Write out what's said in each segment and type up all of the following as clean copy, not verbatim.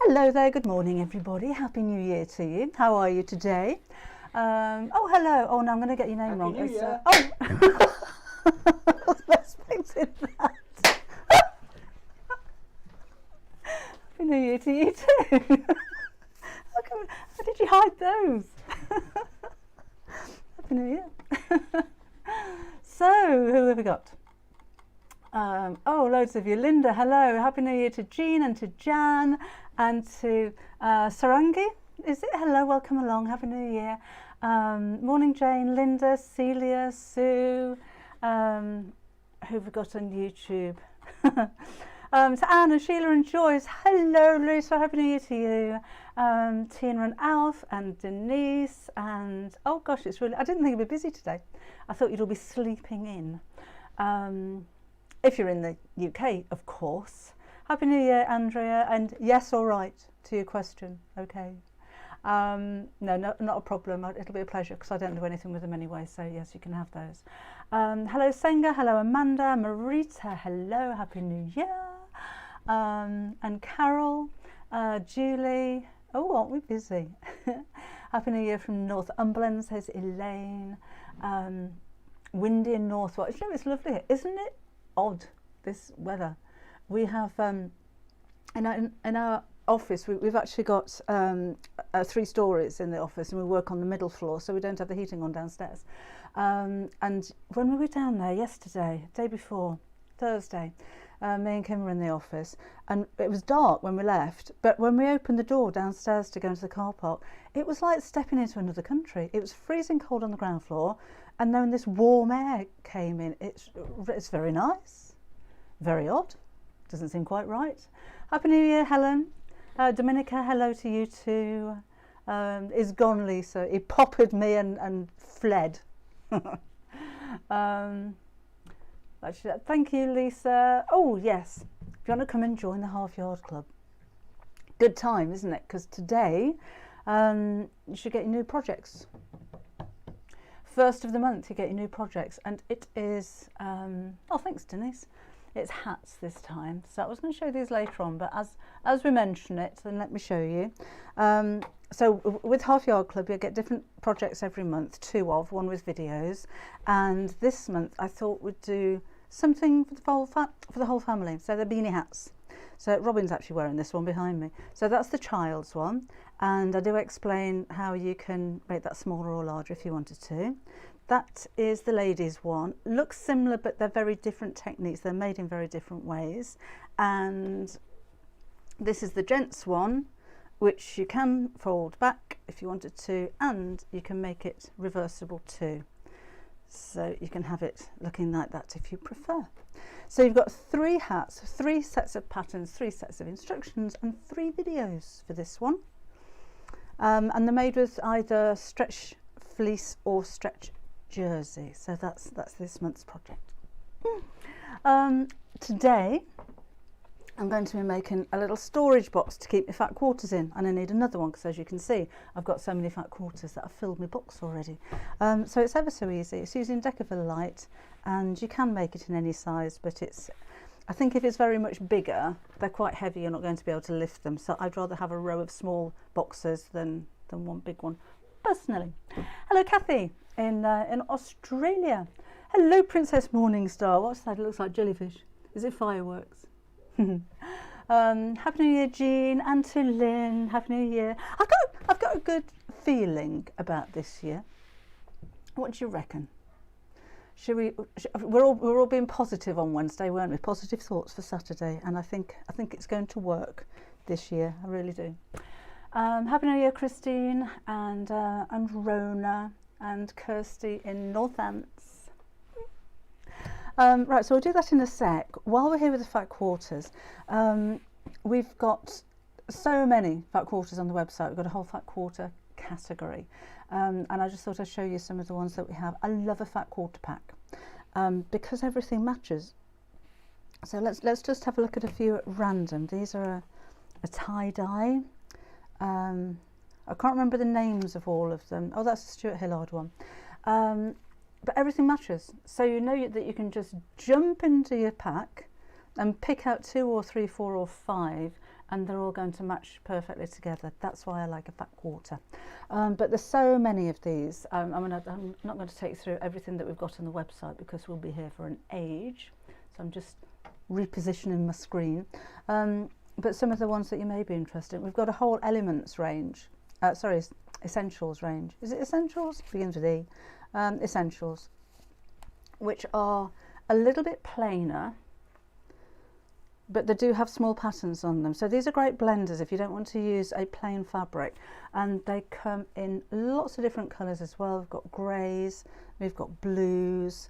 Hello there, good morning everybody. Happy New Year to you. How are you today? Oh, hello. Oh, no, I'm going to get your name wrong. New Year. Oh! I wasn't expecting that. Happy New Year to you too. How did you hide those? Happy New Year. So, who have we got? Oh, loads of you. Linda, hello. Happy New Year to Jean and to Jan and to Sarangi. Is it? Hello, welcome along. Happy New Year. Morning, Jane, Linda, Celia, Sue. Who have we got on YouTube? To Anna, Sheila and Joyce. Hello, Lisa. Happy New Year to you. Tina and Alf and Denise. And, oh gosh, it's really, I didn't think it'd be busy today. I thought you'd all be sleeping in. If you're in the UK, of course. Happy New Year, Andrea, and yes, all right, to your question, okay. No, not a problem, it'll be a pleasure because I don't do anything with them anyway, so yes, you can have those. Hello, Senga, hello, Amanda, Marita, hello, Happy New Year. And Carol, Julie, oh, aren't we busy? Happy New Year from Northumberland, says Elaine. Windy in Northwell, you know, it's lovely here, isn't it? Odd, this weather. We have in our office we've actually got 3 stories in the office, and we work on the middle floor, so we don't have the heating on downstairs. And when we were down there yesterday, day before, Thursday, me and Kim were in the office, and it was dark when we left, but when we opened the door downstairs to go into the car park, it was like stepping into another country. It was freezing cold on the ground floor, and then this warm air came in. It's very nice, very odd, doesn't seem quite right. Happy New Year, Helen. Dominica, hello to you too. Is gone, Lisa. He poppered me and fled. Actually, thank you, Lisa. Oh yes, if you want to come and join the Half Yard Club, good time, isn't it? Because today you should get your new projects. First of the month you get your new projects, and it is oh, thanks Denise, it's hats this time. So I was going to show these later on, but as we mention it, then let me show you. So with Half Yard Club you'll get different projects every month, 2 of, one with videos, and this month I thought we'd do something for the whole family. So they're beanie hats. So Robin's actually wearing this one behind me. So that's the child's one, and I do explain how you can make that smaller or larger if you wanted to. That is the ladies' one. Looks similar, but they're very different techniques. They're made in very different ways. And this is the gents' one, which you can fold back if you wanted to, and you can make it reversible too. So you can have it looking like that if you prefer. So you've got 3 hats, 3 sets of patterns, 3 sets of instructions, and 3 videos for this one. And they're made with either stretch fleece or stretch jersey. So that's this month's project. Today I'm going to be making a little storage box to keep my fat quarters in, and I need another one because, as you can see, I've got so many fat quarters that I've filled my box already. So it's ever so easy. It's using Decaville Light, and you can make it in any size, but I think if it's very much bigger, they're quite heavy, you're not going to be able to lift them, so I'd rather have a row of small boxes than one big one, personally. Hello Kathy in Australia. Hello Princess Morningstar. What's that? It looks like jellyfish. Is it fireworks? Happy New Year, Jean, and to Lynn. Happy New Year. I've got a good feeling about this year. What do you reckon? We're all being positive on Wednesday, weren't we? Positive thoughts for Saturday, and I think it's going to work this year. I really do. Happy New Year, Christine, and Rona, and Kirsty in Northants. Right, so we'll do that in a sec. While we're here with the fat quarters, we've got so many fat quarters on the website. We've got a whole fat quarter category, and I just thought I'd show you some of the ones that we have. I love a fat quarter pack because everything matches. So let's just have a look at a few at random. These are a tie-dye. I can't remember the names of all of them. Oh, that's a Stuart Hillard one. But everything matches, so you know that you can just jump into your pack and pick out 2 or 3, 4 or 5 and they're all going to match perfectly together. That's why I like a fat quarter. But there's so many of these. I'm not going to take you through everything that we've got on the website because we'll be here for an age. So I'm just repositioning my screen. But some of the ones that you may be interested in, we've got a whole elements range. Sorry, essentials range. Is it essentials? Begins with E. Essentials, which are a little bit plainer, but they do have small patterns on them. So these are great blenders if you don't want to use a plain fabric, and they come in lots of different colours as well. We've got greys, we've got blues,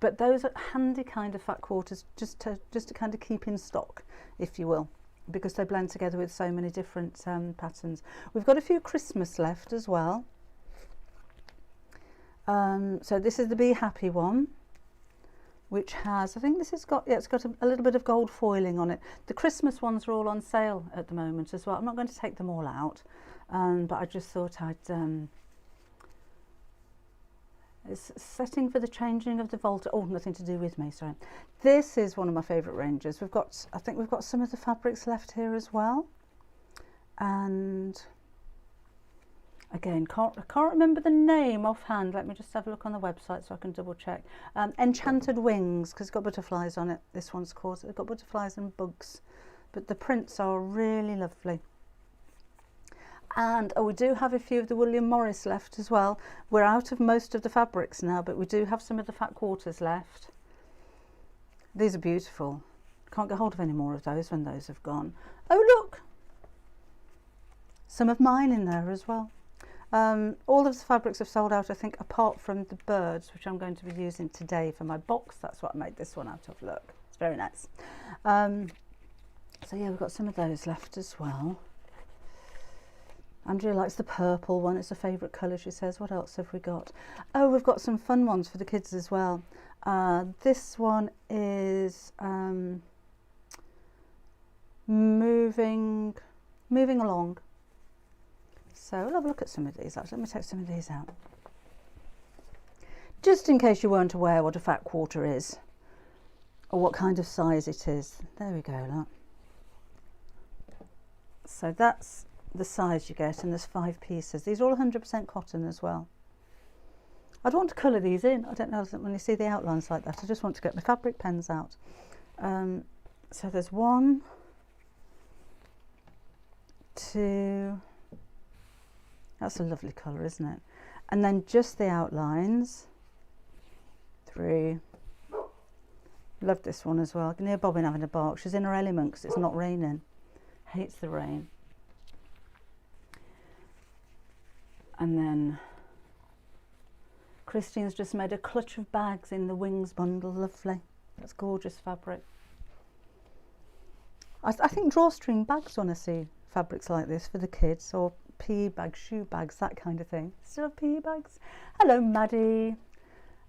but those are handy kind of fat quarters just to kind of keep in stock, if you will, because they blend together with so many different patterns. We've got a few Christmas left as well. So this is the Be Happy one, which has, I think this has got, yeah, it's got a little bit of gold foiling on it. The Christmas ones are all on sale at the moment as well. I'm not going to take them all out, but I just thought I'd, it's setting for the changing of the vault. Oh, nothing to do with me, sorry. This is one of my favourite ranges. We've got, I think we've got some of the fabrics left here as well. And again, I can't remember the name offhand. Let me just have a look on the website so I can double check. Enchanted Wings, because it's got butterflies on it. This one's called. It's got butterflies and bugs, but the prints are really lovely. And we do have a few of the William Morris left as well. We're out of most of the fabrics now, but we do have some of the fat quarters left. These are beautiful. Can't get hold of any more of those when those have gone. Oh look, some of mine in there as well. All of the fabrics have sold out, I think, apart from the birds, which I'm going to be using today for my box. That's what I made this one out of. Look, it's very nice. So yeah, we've got some of those left as well. Andrea likes the purple one. It's a favourite colour, she says. What else have we got? Oh, we've got some fun ones for the kids as well. This one is moving along. So we'll have a look at some of these. Actually, let me take some of these out, just in case you weren't aware what a fat quarter is or what kind of size it is. There we go. Look. So that's the size you get, and there's 5 pieces. These are all 100% cotton as well. I'd want to colour these in. I don't know, when you see the outlines like that, I just want to get my fabric pens out. So there's 1, 2. That's a lovely colour, isn't it? And then just the outlines. 3. Love this one as well. I can hear Bobbin having a bark. She's in her element because it's not raining. Hates the rain. And then Christine's just made a clutch of bags in the Wings bundle. Lovely. That's gorgeous fabric. I think drawstring bags want to see fabrics like this for the kids, or PE bags, shoe bags, that kind of thing. Still have PE bags? Hello, Maddie.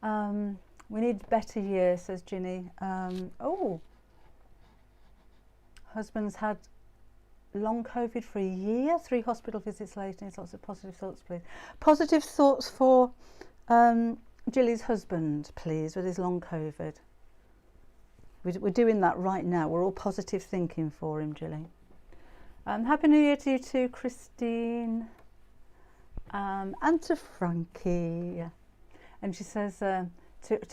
We need better year, says Ginny. Oh, husband's had long COVID for a year, 3 hospital visits later. Needs lots of positive thoughts, please. Positive thoughts for Jilly's husband, please, with his long COVID. We're doing that right now. We're all positive thinking for him, Jilly. Happy New Year to you too, Christine, and to Frankie. And she says to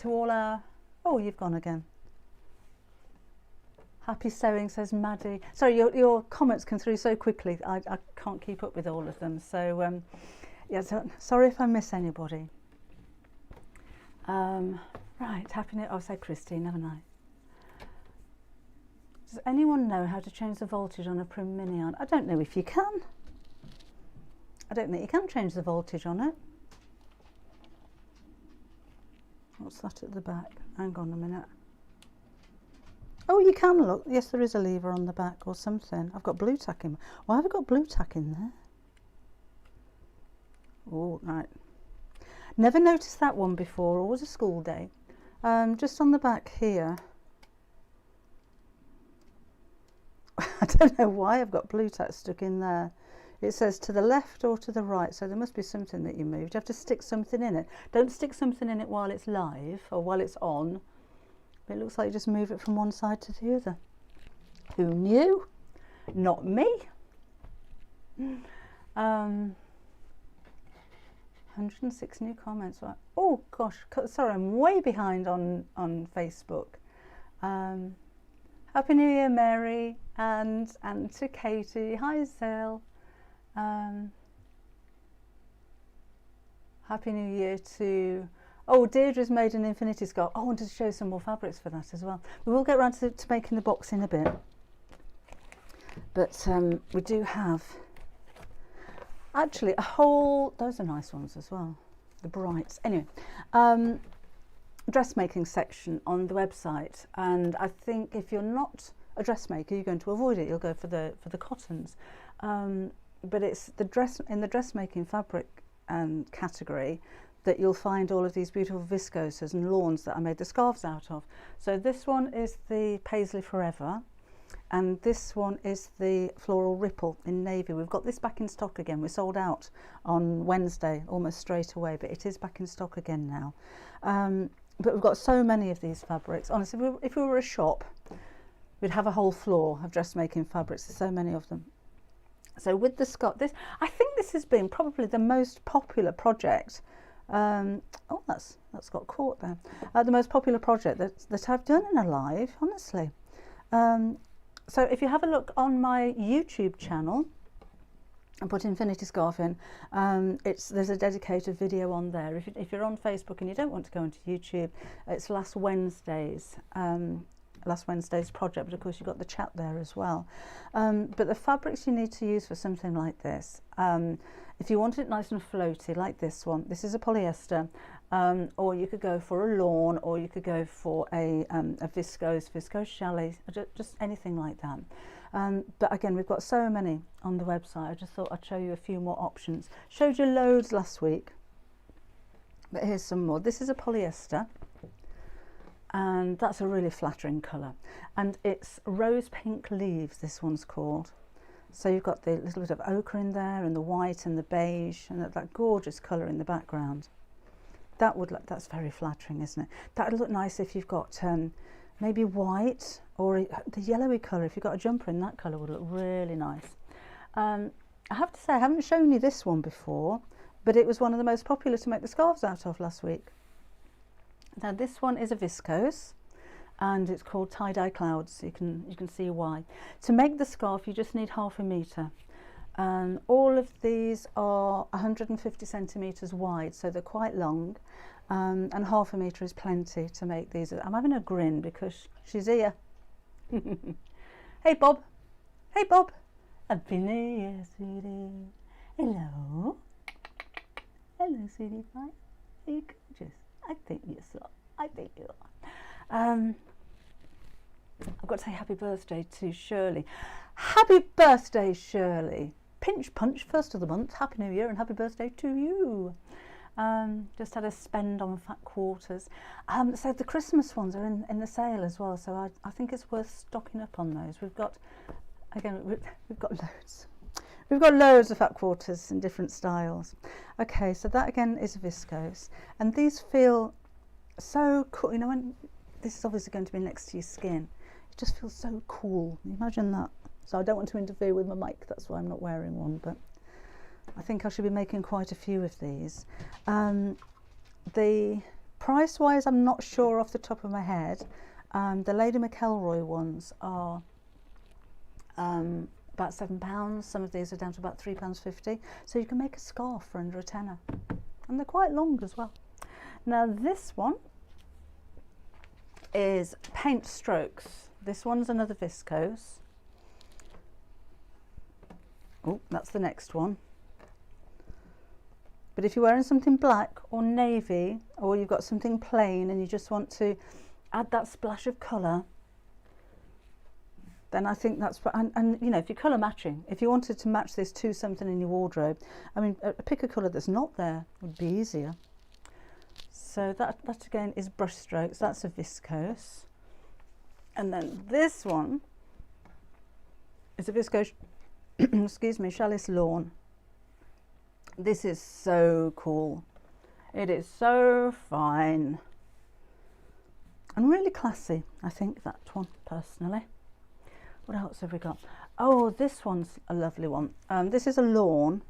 all our, oh, you've gone again. Happy sewing, says Maddie. Sorry, your comments come through so quickly. I can't keep up with all of them. So yeah, so, sorry if I miss anybody. Right, happy New Year. Oh, say Christine, haven't I? Does anyone know how to change the voltage on a Prim Mini on? I don't know if you can. I don't think you can change the voltage on it. What's that at the back? Hang on a minute. Oh, you can, look. Yes, there is a lever on the back or something. I've got blue tack in. Why have I got blue tack in there? Oh, right. Never noticed that one before. Always a school day. Just on the back here. I don't know why I've got blue tack stuck in there. It says to the left or to the right, so there must be something that you moved. You have to stick something in it. Don't stick something in it while it's live or while it's on. It looks like you just move it from one side to the other. Who knew? not me. 106 new comments. Oh gosh, sorry, I'm way behind on Facebook. Happy New Year, Mary, and to Katie. Hi, Zell. Happy New Year to... Oh, Deirdre's made an infinity scarf. Oh, I wanted to show some more fabrics for that as well. We will get around to making the box in a bit. But we do have actually a whole... Those are nice ones as well. The brights. Anyway, dressmaking section on the website. And I think if you're not a dressmaker, you're going to avoid it. You'll go for the cottons. But it's in the dressmaking fabric category that you'll find all of these beautiful viscoses and lawns that I made the scarves out of. So this one is the Paisley Forever, and this one is the Floral Ripple in navy. We've got this back in stock again. We sold out on Wednesday almost straight away, but it is back in stock again now. But we've got so many of these fabrics. Honestly, if we were a shop, we'd have a whole floor of dressmaking fabrics. There's so many of them. So with the scarf, I think this has been probably the most popular project. Oh, that's got caught there. The most popular project that I've done in a live, honestly. So if you have a look on my YouTube channel and put Infinity Scarf in, there's a dedicated video on there. If you're on Facebook and you don't want to go into YouTube, it's last Wednesday's project, but of course you've got the chat there as well. But the fabrics you need to use for something like this, if you want it nice and floaty like this one, this is a polyester, or you could go for a lawn, or you could go for a viscose chalet, just anything like that. But again, we've got so many on the website. I just thought I'd show you a few more options. Showed you loads last week, but here's some more. This is a polyester, and that's a really flattering colour, and it's Rose Pink Leaves, this one's called. So you've got the little bit of ochre in there, and the white and the beige, and that gorgeous colour in the background. That's very flattering, isn't it? That would look nice if you've got maybe white or the yellowy colour. If you've got a jumper in that colour, would look really nice. I have to say, I haven't shown you this one before, but it was one of the most popular to make the scarves out of last week. Now this one is a viscose, and it's called Tie-Dye Clouds. You can see why. To make the scarf, you just need 1/2 metre. All of these are 150 centimetres wide, so they're quite long, and 1/2 metre is plenty to make these. I'm having a grin because she's here. Hey Bob, hey Bob, Happy New Year, sweetie. Hello, hello, sweetie pie. Are you gorgeous? I think you're so. I think you are. I've got to say happy birthday to Shirley. Happy birthday, Shirley. Pinch punch, first of the month. Happy New Year and happy birthday to you. Just had a spend on fat quarters. So the Christmas ones are in the sale as well, so I think it's worth stocking up on those. We've got loads. We've got loads of fat quarters in different styles. Okay, so that again is viscose, and these feel so cool. You know, when this is obviously going to be next to your skin, it just feels so cool. Imagine that. So I don't want to interfere with my mic, that's why I'm not wearing one, but I think I should be making quite a few of these. The price wise, I'm not sure off the top of my head. The Lady McElroy ones are about £7. Some of these are down to about £3.50. So you can make a scarf for under a tenner, and they're quite long as well. Now this one is Paint Strokes. This one's another viscose. Oh, that's the next one. But if you're wearing something black or navy, or you've got something plain and you just want to add that splash of colour, then I think that's, and you know, if you're colour matching, if you wanted to match this to something in your wardrobe, I mean, pick a colour that's not there would be easier. So that again is brush strokes. That's a viscose. And then this one is a viscose, excuse me, Chalice Lawn. This is so cool. It is so fine and really classy. I think that one personally. What else have we got? Oh, this one's a lovely one. This is a lawn,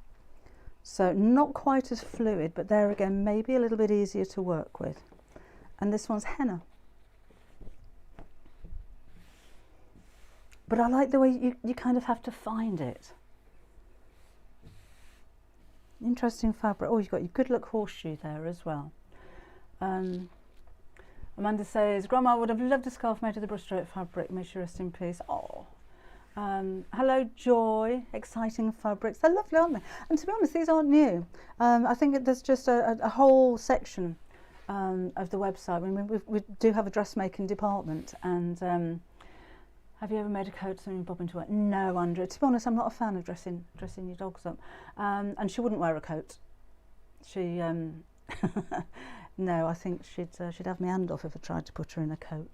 so not quite as fluid, but there again, maybe a little bit easier to work with. And this one's henna. But I like the way you kind of have to find it. Interesting fabric. Oh, you've got your good luck horseshoe there as well. Amanda says, Grandma would have loved a scarf made of the brushstroke fabric. May she rest in peace. Oh. Hello Joy, exciting fabrics. They're lovely, aren't they? And to be honest, these aren't new. I think there's just a whole section of the website. I mean, we do have a dressmaking department. And have you ever made a coat something bob into it? No, Andrea. To be honest, I'm not a fan of dressing your dogs up. And she wouldn't wear a coat. She no, I think she'd have my hand off if I tried to put her in a coat.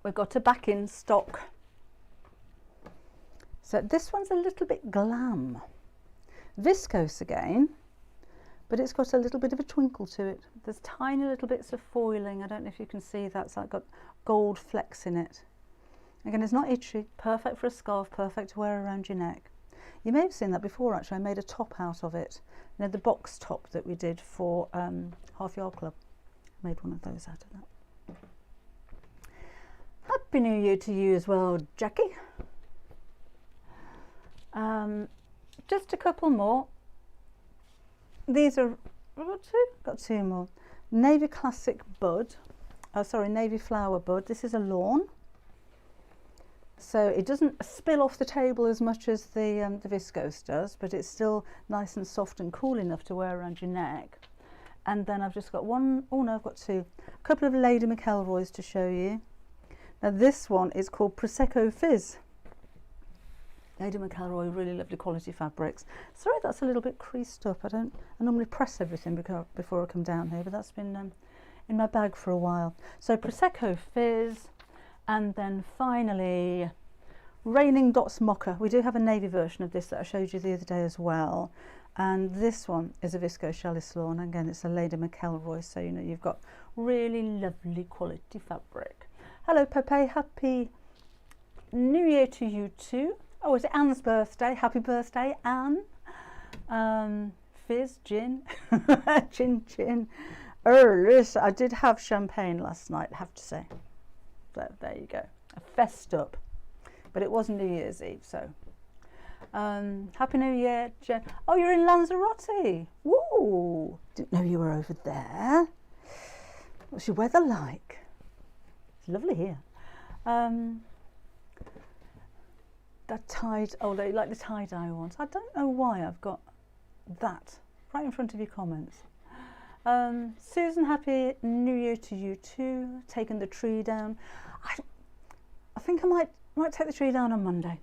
We've got her back in stock. So this one's a little bit glam. Viscose again, but it's got a little bit of a twinkle to it. There's tiny little bits of foiling. I don't know if you can see that. So I've got gold flecks in it. Again, it's not itchy. Perfect for a scarf, perfect to wear around your neck. You may have seen that before actually. I made a top out of it. You know, the box top that we did for Half Yard Club. I made one of those out of that. Happy New Year to you as well, Jackie. Just a couple more. These are, got two more. Navy Classic Bud. Oh, sorry, Navy Flower Bud. This is a lawn. So it doesn't spill off the table as much as the viscose does, but it's still nice and soft and cool enough to wear around your neck. And then I've just got one, oh no, I've got two. A couple of Lady McElroys to show you. Now this one is called Prosecco Fizz. Lady McElroy, really lovely quality fabrics. Sorry, that's a little bit creased up. I normally press everything before I come down here, but that's been in my bag for a while. So Prosecco Fizz, and then finally Raining Dots Mocha. We do have a navy version of this that I showed you the other day as well. And this one is a viscose challis lawn. Again, it's a Lady McElroy, so you know you've got really lovely quality fabric. Hello Pepe, happy New Year to you too. Oh, is it Anne's birthday? Happy birthday, Anne. Fizz, gin, gin. Listen, I did have champagne last night, I have to say. So there you go. I fessed up, but it wasn't New Year's Eve, so. Happy New Year, Jen. Oh, you're in Lanzarote. Woo! Didn't know you were over there. What's your weather like? It's lovely here. That tied, oh, they like the tie-dye ones. I don't know why I've got that right in front of your comments. Susan, happy New Year to you too. Taking the tree down. I think I might take the tree down on Monday.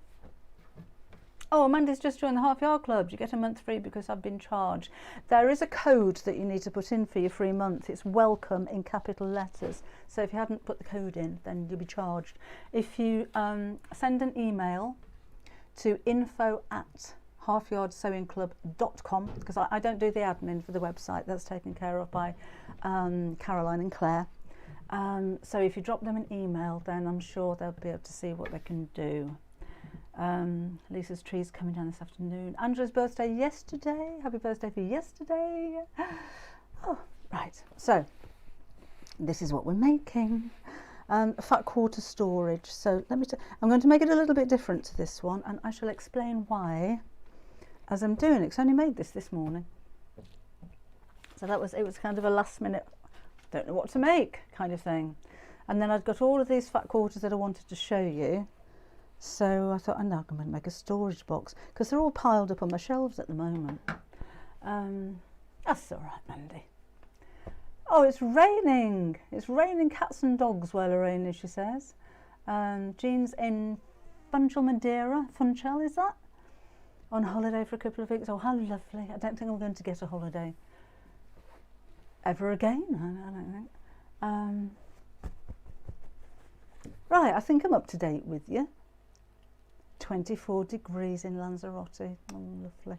Oh, Amanda's just joined the Half Yard Club. You get a month free because I've been charged. There is a code that you need to put in for your free month. It's welcome in capital letters. So if you hadn't put the code in, then you'll be charged. If you send an email to info@halfyardsewingclub.com, because I don't do the admin for the website. That's taken care of by Caroline and Claire. So if you drop them an email, then I'm sure they'll be able to see what they can do. Lisa's tree's coming down this afternoon. Andrew's birthday yesterday. Happy birthday for yesterday. Oh, right. So this is what we're making. Fat quarter storage. So I'm going to make it a little bit different to this one, and I shall explain why as I'm doing it. Because I only made this morning. So it was kind of a last minute, don't know what to make kind of thing. And then I'd got all of these fat quarters that I wanted to show you. So I thought, I'm now going to make a storage box because they're all piled up on my shelves at the moment. That's all right, Mandy. Oh, it's raining. It's raining cats and dogs while it's raining, she says. Jean's in Funchal, Madeira. Funchal, is that? On holiday for a couple of weeks. Oh, how lovely. I don't think I'm going to get a holiday ever again. I don't think. Right, I think I'm up to date with you. 24 degrees in Lanzarote. Oh, lovely.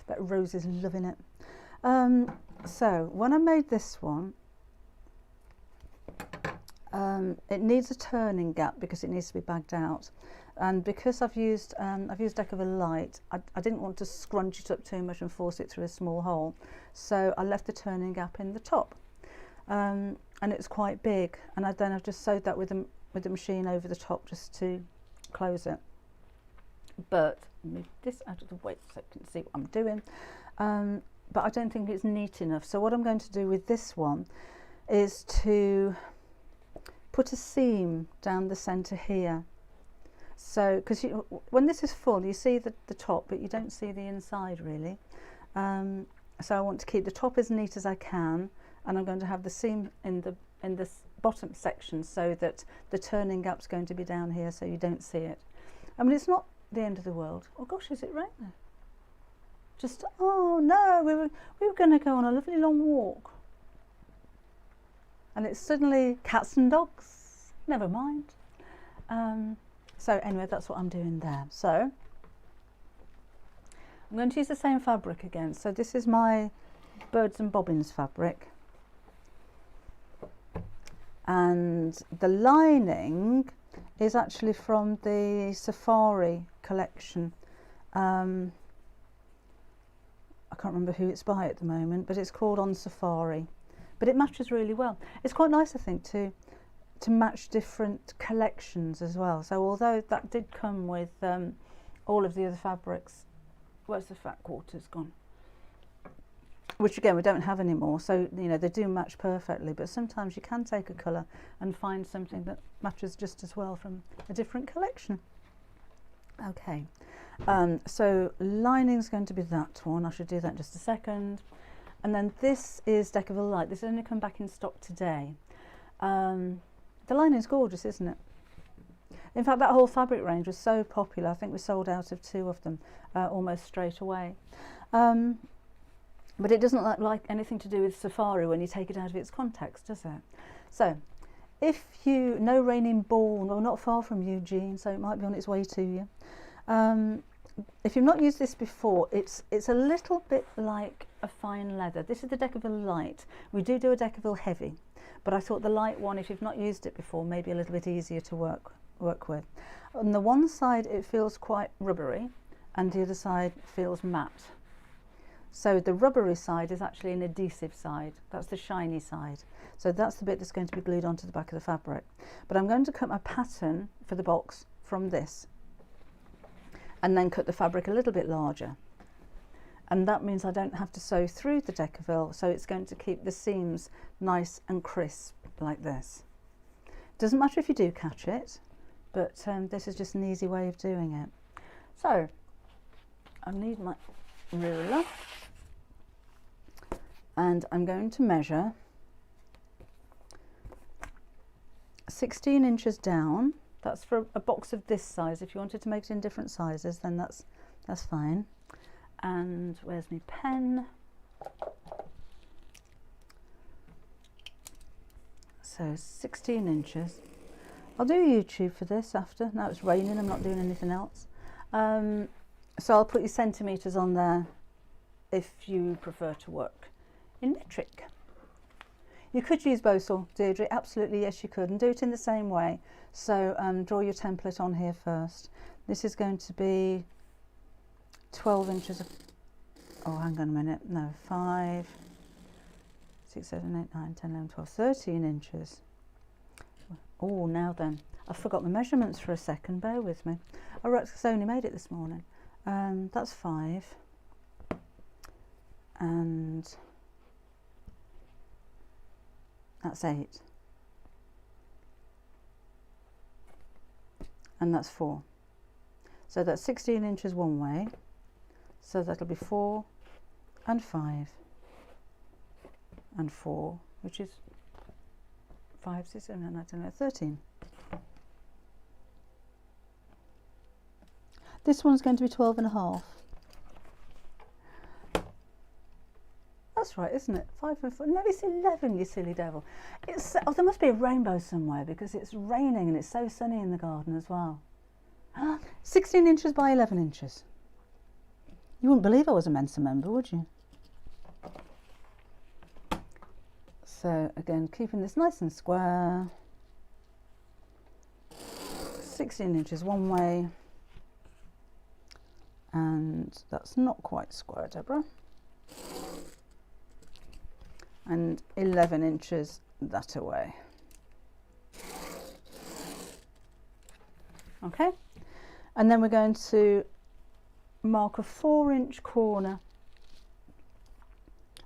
Bet Rose is loving it. So when I made this one, it needs a turning gap because it needs to be bagged out, and because I've used Deckerville Light, I didn't want to scrunch it up too much and force it through a small hole, so I left the turning gap in the top, and it's quite big, and then I've just sewed that with the machine over the top just to close it. But move this out of the way so you can see what I'm doing, but I don't think it's neat enough. So what I'm going to do with this one is to put a seam down the center here. So because when this is full, you see the top, but you don't see the inside really. So I want to keep the top as neat as I can, and I'm going to have the seam in the bottom section so that the turning gap's going to be down here, so you don't see it. I mean, it's not the end of the world. Oh gosh, is it raining? Just, oh no, we were going to go on a lovely long walk, and it's suddenly cats and dogs. Never mind. So anyway, that's what I'm doing there. So I'm going to use the same fabric again. So this is my Birds and Bobbins fabric, and the lining is actually from the Safari collection. I can't remember who it's by at the moment, but it's called On Safari, but it matches really well. It's quite nice, I think, to match different collections as well. So although that did come with all of the other fabrics, where's the fat quarters gone? Which again we don't have anymore, so you know they do match perfectly, but sometimes you can take a colour and find something that matches just as well from a different collection. Okay, so lining's going to be that one. I should do that in just a second. And then this is Deckerville Light. This has only come back in stock today. The lining's gorgeous, isn't it? In fact, that whole fabric range was so popular. I think we sold out of 2 of them almost straight away. But it doesn't look like anything to do with Safari when you take it out of its context, does it? So, if you know Raining Bourne, well, not far from Eugene, so it might be on its way to you. If you've not used this before, it's a little bit like a fine leather. This is the Deckerville Light. We do a Deckerville Heavy, but I thought the light one, if you've not used it before, may be a little bit easier to work with. On the one side, it feels quite rubbery, and the other side feels matte. So the rubbery side is actually an adhesive side. That's the shiny side. So that's the bit that's going to be glued onto the back of the fabric. But I'm going to cut my pattern for the box from this, and then cut the fabric a little bit larger. And that means I don't have to sew through the Deckerville, so it's going to keep the seams nice and crisp like this. Doesn't matter if you do catch it, but this is just an easy way of doing it. So I need my ruler, and I'm going to measure 16 inches down. That's for a box of this size. If you wanted to make it in different sizes, then that's fine. And where's my pen? So 16 inches. I'll do YouTube for this after. Now it's raining, I'm not doing anything else. So I'll put your centimetres on there if you prefer to work in metric. You could use Bosal, Deirdre, absolutely, yes you could, and do it in the same way. So draw your template on here first. This is going to be 12 inches of, oh hang on a minute, no, 5, 6, 7, 8, 9, 10, 11, 12, 13 inches. Oh, now then, I forgot my measurements for a second, bear with me. I only made it this morning. That's 5, and that's 8, and that's 4. So that's 16 inches one way, so that'll be 4 and 5 and 4, which is 5, 6, 7, 8, 9, 10, 13. This one's going to be 12 and a half. That's right, isn't it? 5 and 4. No, it's 11, you silly devil. It's, oh, there must be a rainbow somewhere because it's raining and it's so sunny in the garden as well. 16 inches by 11 inches. You wouldn't believe I was a Mensa member, would you? So again, keeping this nice and square. 16 inches one way, and that's not quite square, Deborah, and 11 inches that away. Okay, and then we're going to mark a 4-inch corner,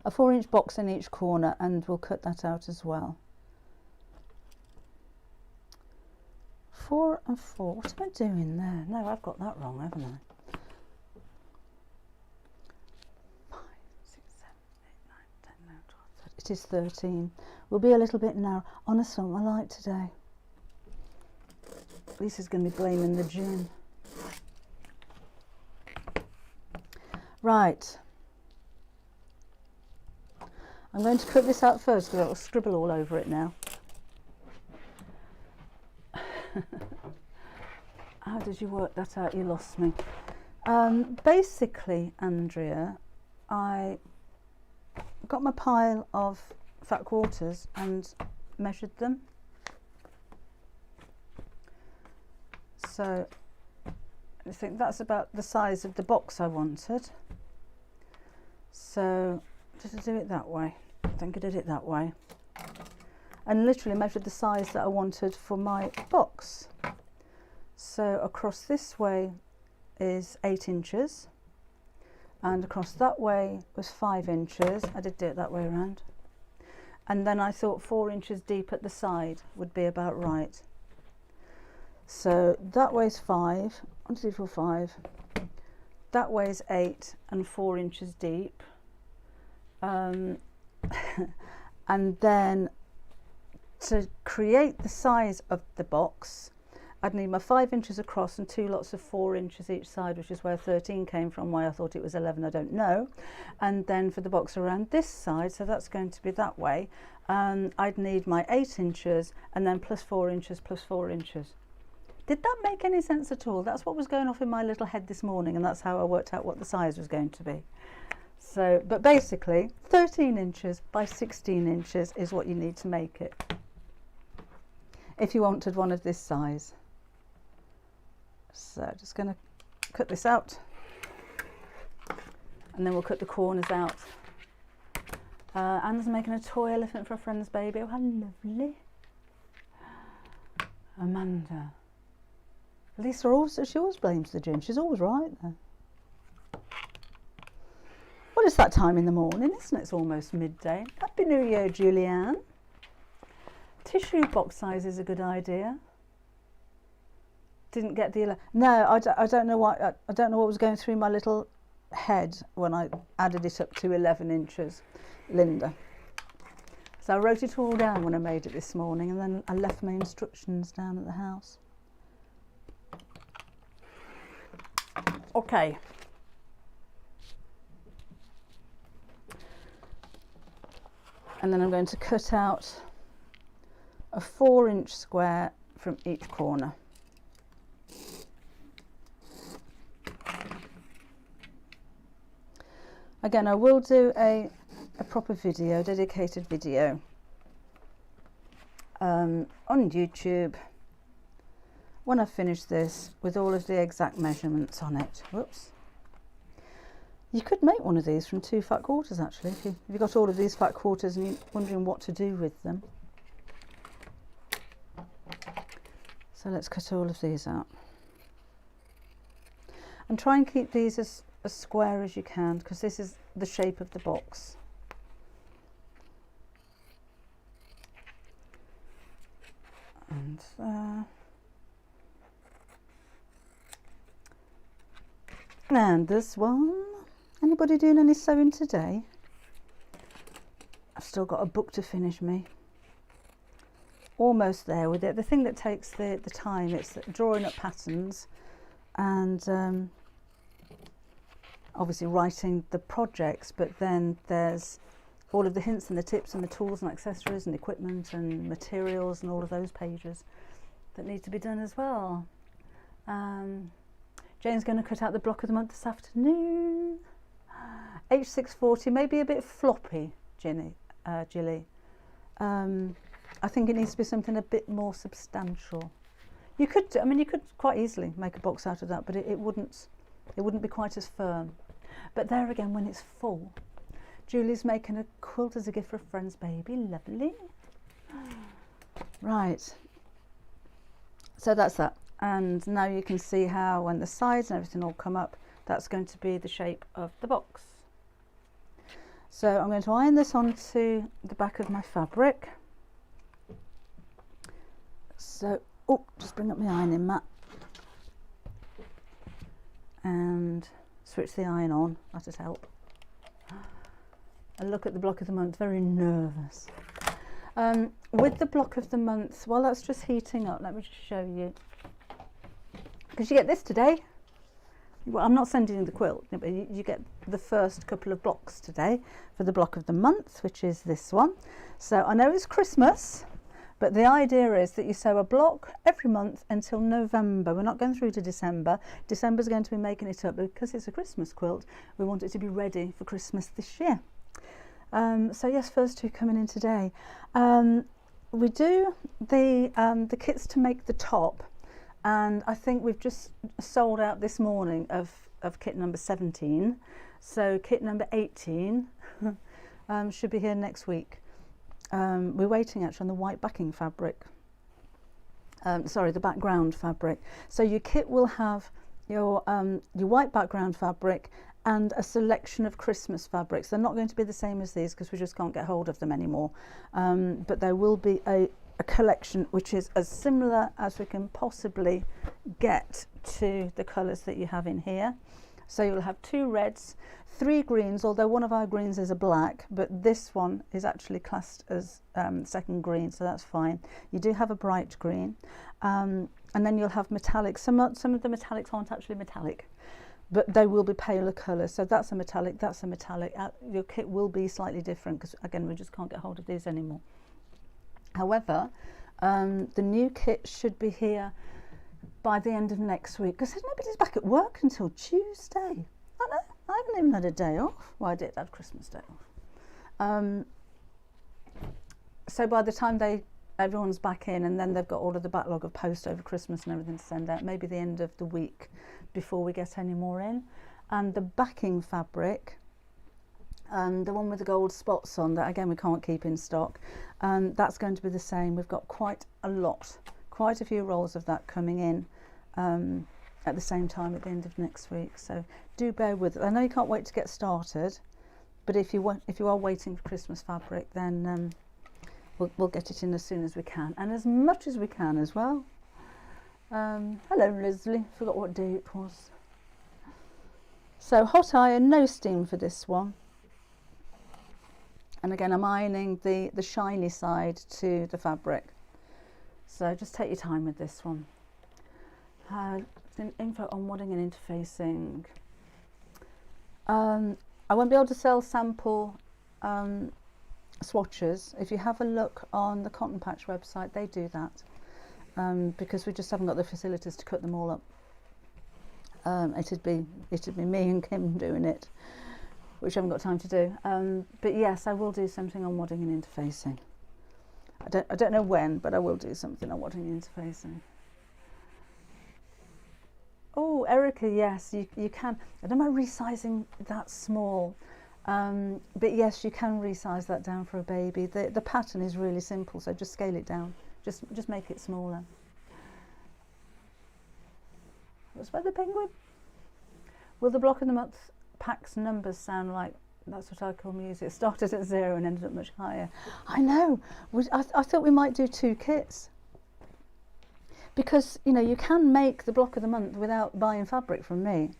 a 4-inch box in each corner, and we'll cut that out as well. 4 and 4. What am I doing there? No, I've got that wrong, haven't I? 5, 6, 7, 8, 9, 10, 11, 12, 13. It is 13. We'll be a little bit narrow. Honestly, I like today. Lisa's going to be blaming the gin. Right. I'm going to cut this out first because I'll scribble all over it now. How did you work that out? You lost me. Basically, Andrea, I got my pile of fat quarters and measured them. So I think that's about the size of the box I wanted. So did I do it that way? I think I did it that way. And literally measured the size that I wanted for my box. So across this way is 8 inches, and across that way was 5 inches. I did do it that way around. And then I thought 4 inches deep at the side would be about right. So that way's 5, 1, 2, 3, 4, 5. That way's 8 and 4 inches deep. And then to create the size of the box, I'd need my 5 inches across and 2 lots of 4 inches each side, which is where 13 came from. Why I thought it was 11, I don't know. And then for the box around this side, so that's going to be that way, I'd need my 8 inches and then plus 4 inches plus 4 inches. Did that make any sense at all? That's what was going off in my little head this morning, and that's how I worked out what the size was going to be. So, but basically 13 inches by 16 inches is what you need to make it, if you wanted one of this size. So just going to cut this out, and then we'll cut the corners out. Anna's making a toy elephant for a friend's baby. Oh, how lovely. Amanda. Lisa also, she always blames the gin. She's always right there. Well, it's that time in the morning, isn't it? It's almost midday. Happy New Year, Julianne. Tissue box size is a good idea. Didn't get the... No, I don't know what... I don't know what was going through my little head when I added it up to 11 inches, Linda. So I wrote it all down when I made it this morning, and then I left my instructions down at the house. Okay. And then I'm going to cut out a 4-inch square from each corner. Again, I will do a proper video, dedicated video on YouTube when I finish this with all of the exact measurements on it. Whoops. You could make one of these from 2 fat quarters actually, if you've got all of these fat quarters and you're wondering what to do with them. So let's cut all of these out. And try and keep these as square as you can, because this is the shape of the box. And this one. Anybody doing any sewing today? I've still got a book to finish me. Almost there with it. The thing that takes the time, it's drawing up patterns and obviously writing the projects, but then there's all of the hints and the tips and the tools and accessories and equipment and materials and all of those pages that need to be done as well. Jane's going to cut out the block of the month this afternoon. H640, maybe a bit floppy, Gilly. I think it needs to be something a bit more substantial. You could, I mean, you could quite easily make a box out of that, but it wouldn't be quite as firm. But there again, when it's full, Julie's making a quilt as a gift for a friend's baby. Lovely. Right. So that's that. And now you can see how when the sides and everything all come up, that's going to be the shape of the box. So I'm going to iron this onto the back of my fabric. So, oh, just bring up my ironing mat and switch the iron on. That'll help. And look at the block of the month, very nervous. With the block of the month, while that's just heating up, let me just show you. Because you get this today. Well, I'm not sending you the quilt, but you get the first couple of blocks today for the block of the month, which is this one. So I know it's Christmas, but the idea is that you sew a block every month until November. We're not going through to December. December's going to be making it up because it's a Christmas quilt. We want it to be ready for Christmas this year. So yes, first two coming in today. We do the kits to make the top, and I think we've just sold out this morning of kit number 17. So kit number 18 should be here next week. We're waiting actually on the white backing fabric. Sorry, the background fabric. So your kit will have your white background fabric and a selection of Christmas fabrics. They're not going to be the same as these because we just can't get hold of them anymore. But there will be a collection which is as similar as we can possibly get to the colours that you have in here. So you'll have 2 reds, 3 greens, although one of our greens is a black, but this one is actually classed as second green, so that's fine. You do have a bright green, and then you'll have metallics. Some of the metallics aren't actually metallic, but they will be paler colours. So that's a metallic, that's a metallic. Your kit will be slightly different because, again, we just can't get hold of these anymore. However, the new kit should be here by the end of next week because nobody's back at work until Tuesday. I know, I haven't even had a day off. Well, I did have Christmas day off. So by the time everyone's back in, and then they've got all of the backlog of post over Christmas and everything to send out, maybe the end of the week before we get any more in. And the backing fabric, the one with the gold spots on, that again we can't keep in stock, that's going to be the same. We've got quite a few rolls of that coming in at the same time at the end of next week, so do bear with it. I know you can't wait to get started, but if you are waiting for Christmas fabric, then we'll get it in as soon as we can, and as much as we can as well. Hello Leslie, forgot what day it was. So hot iron, no steam for this one. And again, I'm ironing the shiny side to the fabric. So just take your time with this one. Info on wadding and interfacing. I won't be able to sell sample swatches. If you have a look on the Cotton Patch website, they do that, because we just haven't got the facilities to cut them all up. It'd be me and Kim doing it, which I haven't got time to do. But yes, I will do something on wadding and interfacing. I don't know when, but I will do something on wadding and interfacing. Oh, Erica, yes, you can. I don't know about resizing that small, but yes, you can resize that down for a baby. The pattern is really simple, so just scale it down. Just make it smaller. What's about the penguin? Will the block of the month packs numbers sound like? That's what I call music. It started at 0 and ended up much higher. I know. I thought we might do 2 kits. Because, you know, you can make the block of the month without buying fabric from me,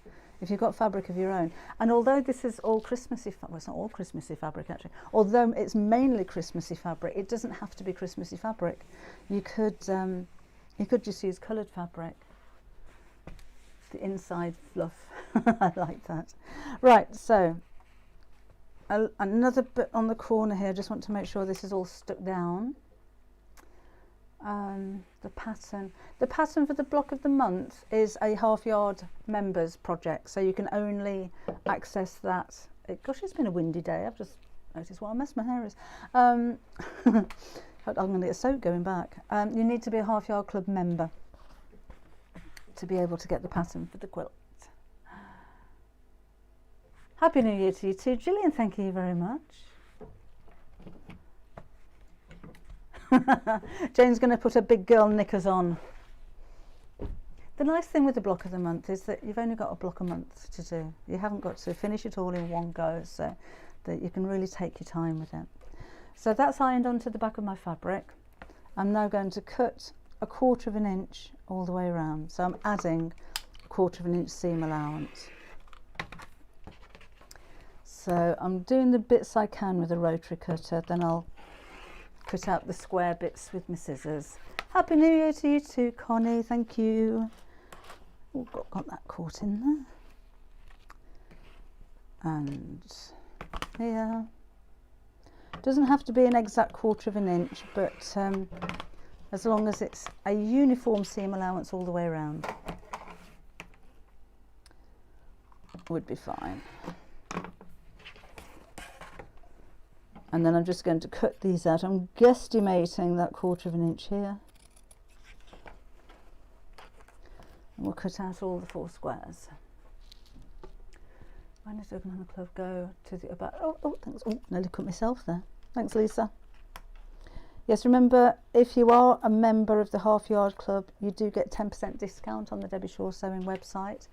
if you've got fabric of your own. And although this is all Christmassy, well, it's not all Christmassy fabric actually, although it's mainly Christmassy fabric, it doesn't have to be Christmassy fabric. You could just use coloured fabric. The inside fluff. I like that. Right, so another bit on the corner here. I just want to make sure this is all stuck down. The pattern for the block of the month is a half-yard members project, so you can only access that. Gosh, it's been a windy day. I've just noticed what a mess my hair is. I'm going to get soaked going back. You need to be a half-yard club member. to be able to get the pattern for the quilt. Happy New Year to you too, Gillian. Thank you very much. Jane's going to put her big girl knickers on. The nice thing with the block of the month is that you've only got a block a month to do. You haven't got to finish it all in one go, so that you can really take your time with it. So that's ironed onto the back of my fabric. I'm now going to cut 1/4 inch all the way around. So I'm adding 1/4 inch seam allowance. So I'm doing the bits I can with a rotary cutter, then I'll cut out the square bits with my scissors. Happy New Year to you too, Connie, thank you. Oh, got that caught in there. And here. Doesn't have to be an exact 1/4 inch, but as long as it's a uniform seam allowance all the way around, would be fine. And then I'm just going to cut these out. I'm guesstimating that 1/4 inch here. And we'll cut out all the 4 squares. When does the Banana Club go to the about? Oh, thanks. Oh, nearly cut myself there. Thanks, Lisa. Yes, remember, if you are a member of the Half Yard Club, you do get 10% discount on the Debbie Shaw Sewing website.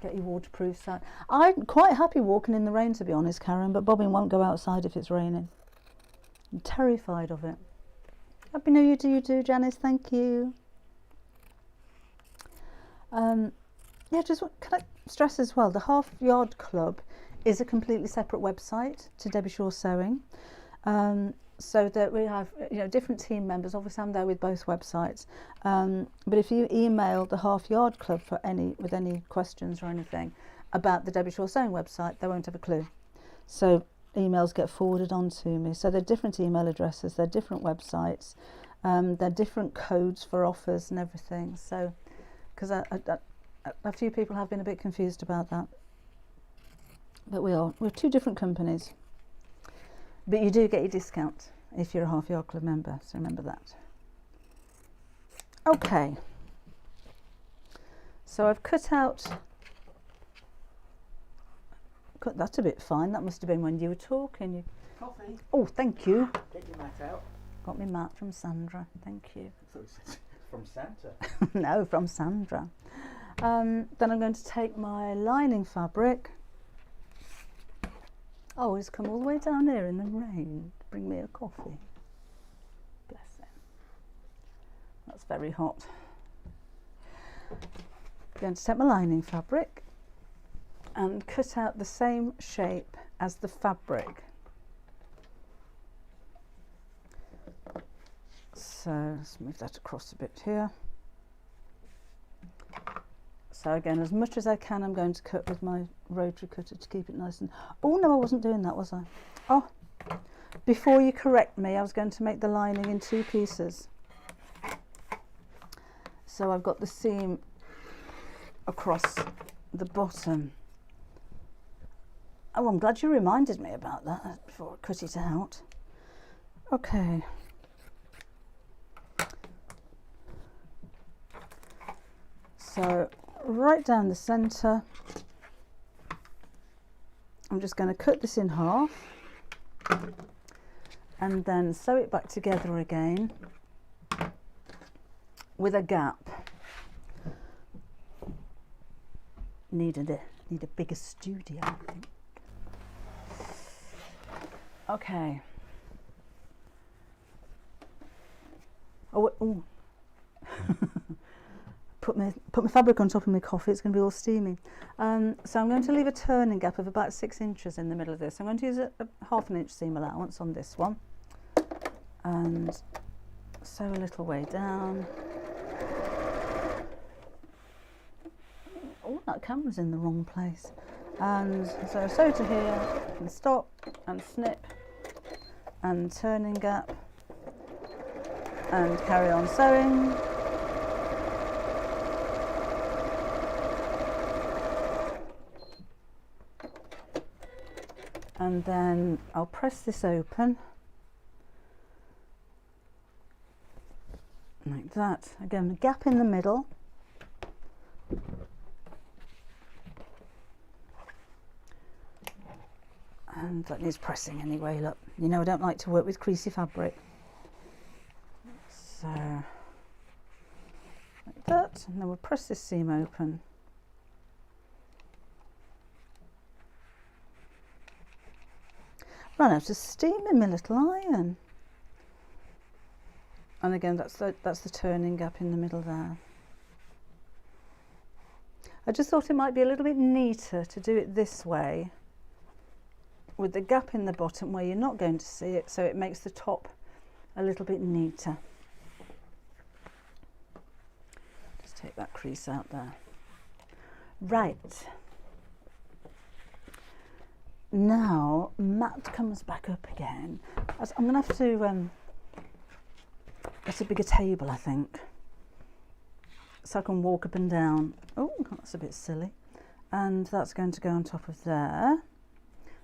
Get your waterproof side. I'm quite happy walking in the rain, to be honest, Karen, but Bobbin won't go outside if it's raining. I'm terrified of it. Happy New Year to you too, Janice, thank you. Yeah, can I stress as well, the Half Yard Club is a completely separate website to Debbie Shaw Sewing, so that we have different team members. Obviously I'm there with both websites, but if you email the Half Yard Club with any questions or anything about the Debbie Shaw Sewing website, they won't have a clue. So emails get forwarded on to me. So they're different email addresses, they're different websites, they're different codes for offers and everything. So because a few people have been a bit confused about that, but we're 2 different companies. But you do get your discount if you're a Half Yard Club member, so remember that. Okay, so I've cut that a bit fine. That must have been when you were talking. Coffee. Oh, thank you. Get your mat out. Got my mat from Sandra, thank you. I thought it said from Santa. No, from Sandra. Then I'm going to take my lining fabric. Oh, he's come all the way down here in the rain to bring me a coffee. Bless him. That's very hot. I'm going to take my lining fabric and cut out the same shape as the fabric. So let's move that across a bit here. So again, as much as I can, I'm going to cut with my rotary cutter to keep it nice and... Oh no, I wasn't doing that, was I? Oh, before you correct me, I was going to make the lining in 2 pieces. So I've got the seam across the bottom. Oh, I'm glad you reminded me about that before I cut it out. Okay. So right down the centre, I'm just going to cut this in half and then sew it back together again with a gap. Need a bigger studio, I think. Okay. Oh. Put my fabric on top of my coffee, it's going to be all steamy. So I'm going to leave a turning gap of about 6 inches in the middle of this. I'm going to use a 1/2 inch seam allowance on this one and sew a little way down. Oh, that camera's in the wrong place. And so sew to here and stop and snip and turning gap and carry on sewing. And then I'll press this open like that. Again, a gap in the middle And that needs pressing anyway, look. You know I don't like to work with creasy fabric. So, like that, and then we'll press this seam open. Run out of steam in my little iron. And again, that's the turning gap in the middle there. I just thought it might be a little bit neater to do it this way, with the gap in the bottom where you're not going to see it, so it makes the top a little bit neater. Just take that crease out there. Right. Now mat comes back up again. I'm going to have to get a bigger table, I think, so I can walk up and down. Oh, that's a bit silly. And that's going to go on top of there.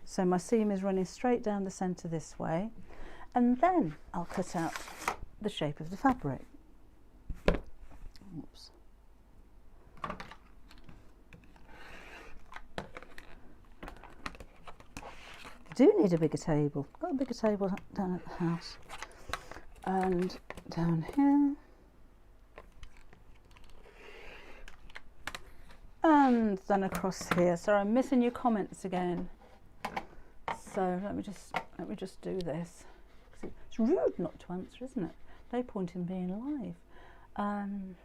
So my seam is running straight down the centre this way, and then I'll cut out the shape of the fabric. Oops. I do need a bigger table. Got a bigger table down at the house. And down here. And then across here. Sorry, I'm missing your comments again. So let me just do this. It's rude not to answer, isn't it? No point in being live.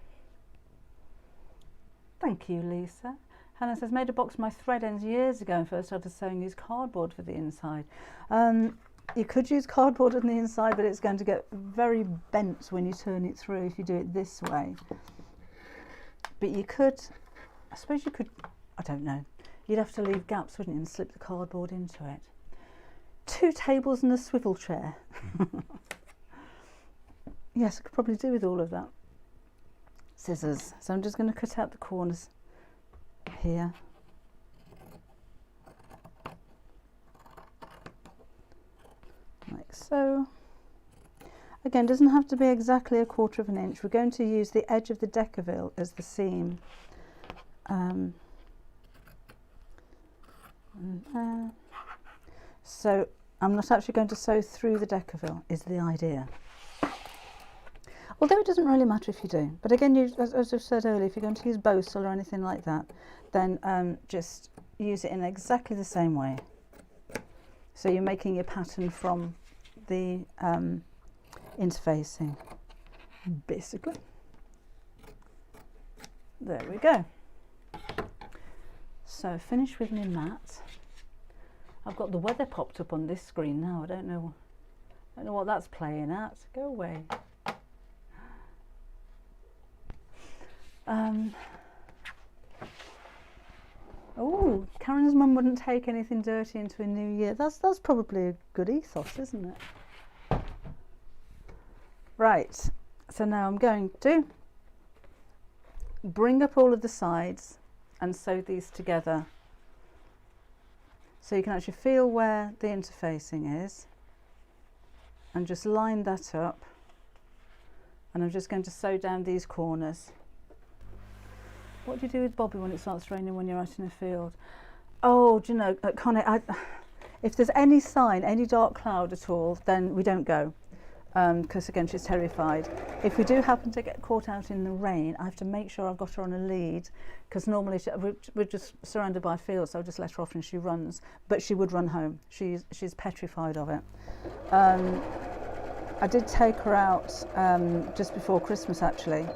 Thank you, Lisa. Hannah says, made a box of my thread ends years ago and first started sewing, used cardboard for the inside. You could use cardboard on the inside, but it's going to get very bent when you turn it through if you do it this way. But you could, I suppose you could, I don't know. You'd have to leave gaps, wouldn't you, and slip the cardboard into it. 2 tables and a swivel chair. Yes, I could probably do with all of that. Scissors. So I'm just going to cut out the corners here. Like so. Again, doesn't have to be exactly 1/4 of an inch. We're going to use the edge of the decaville as the seam. So I'm not actually going to sew through the decaville, is the idea. Although it doesn't really matter if you do. But again, as I've said earlier, if you're going to use bow or anything like that, then just use it in exactly the same way. So you're making your pattern from the interfacing, basically. There we go. So finish with my mat. I've got the weather popped up on this screen now. I don't know what that's playing at. Go away. Oh, Karen's mum wouldn't take anything dirty into a new year. That's probably a good ethos, isn't it? Right, so now I'm going to bring up all of the sides and sew these together so you can actually feel where the interfacing is, and just line that up. And I'm just going to sew down these corners. What do you do with Bobby when it starts raining when you're out in a field? Oh, do you know, Connie, if there's any sign, any dark cloud at all, then we don't go. Because again, she's terrified. If we do happen to get caught out in the rain, I have to make sure I've got her on a lead, because normally we're just surrounded by fields, so I'll just let her off and she runs. But she would run home. She's petrified of it. I did take her out just before Christmas, actually.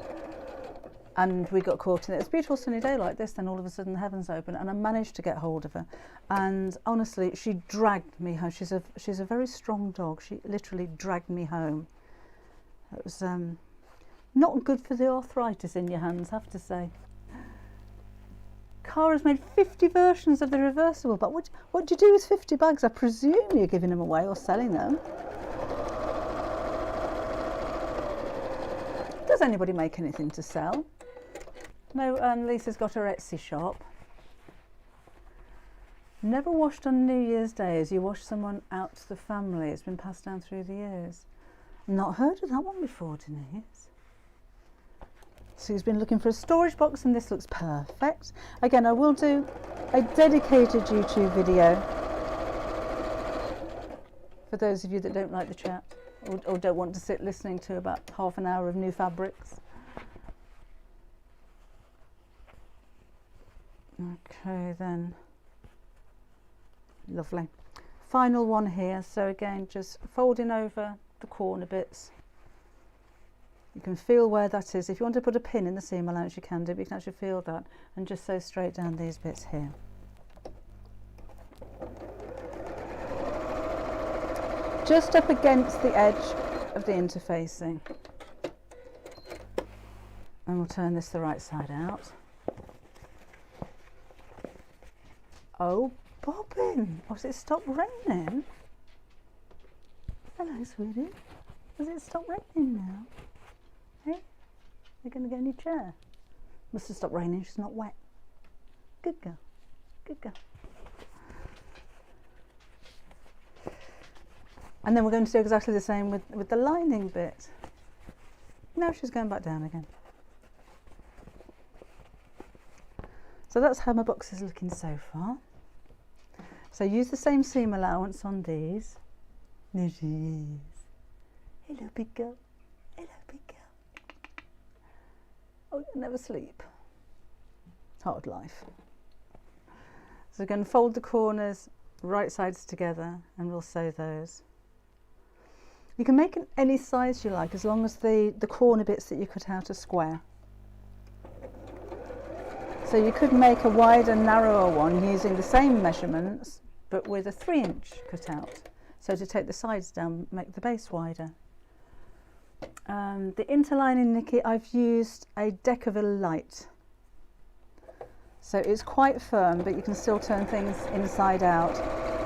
And we got caught in it. It's a beautiful sunny day like this, then all of a sudden the heavens open, and I managed to get hold of her. And honestly, she dragged me home. She's a very strong dog. She literally dragged me home. It was not good for the arthritis in your hands, I have to say. Cara's made 50 versions of the reversible bag. What do you do with 50 bags? I presume you're giving them away or selling them. Does anybody make anything to sell? No, Lisa's got her Etsy shop. Never washed on New Year's Day as you wash someone out to the family. It's been passed down through the years. Not heard of that one before, Denise. Sue's been looking for a storage box, and this looks perfect. Again, I will do a dedicated YouTube video for those of you that don't like the chat or don't want to sit listening to about half an hour of new fabrics. Okay then, lovely. Final one here, so again just folding over the corner bits. You can feel where that is. If you want to put a pin in the seam allowance you can do, but you can actually feel that, and just sew straight down these bits here. Just up against the edge of the interfacing. And we'll turn this the right side out. Oh, bobbin! Has it stopped raining? Hello, sweetie. Has it stopped raining now? Hey, you're going to get a new chair. Must have stopped raining, she's not wet. Good girl. Good girl. And then we're going to do exactly the same with the lining bit. Now she's going back down again. So that's how my box is looking so far. So use the same seam allowance on these. There she is. Hello, big girl. Hello, big girl. Oh, you never sleep. Hard life. So we're going to fold the corners, right sides together, and we'll sew those. You can make it any size you like, as long as the corner bits that you cut out are square. So you could make a wider, narrower one using the same measurements, but with a 3-inch cutout. So to take the sides down, make the base wider. The interlining Nikki, I've used a Decaville Light. So it's quite firm, but you can still turn things inside out.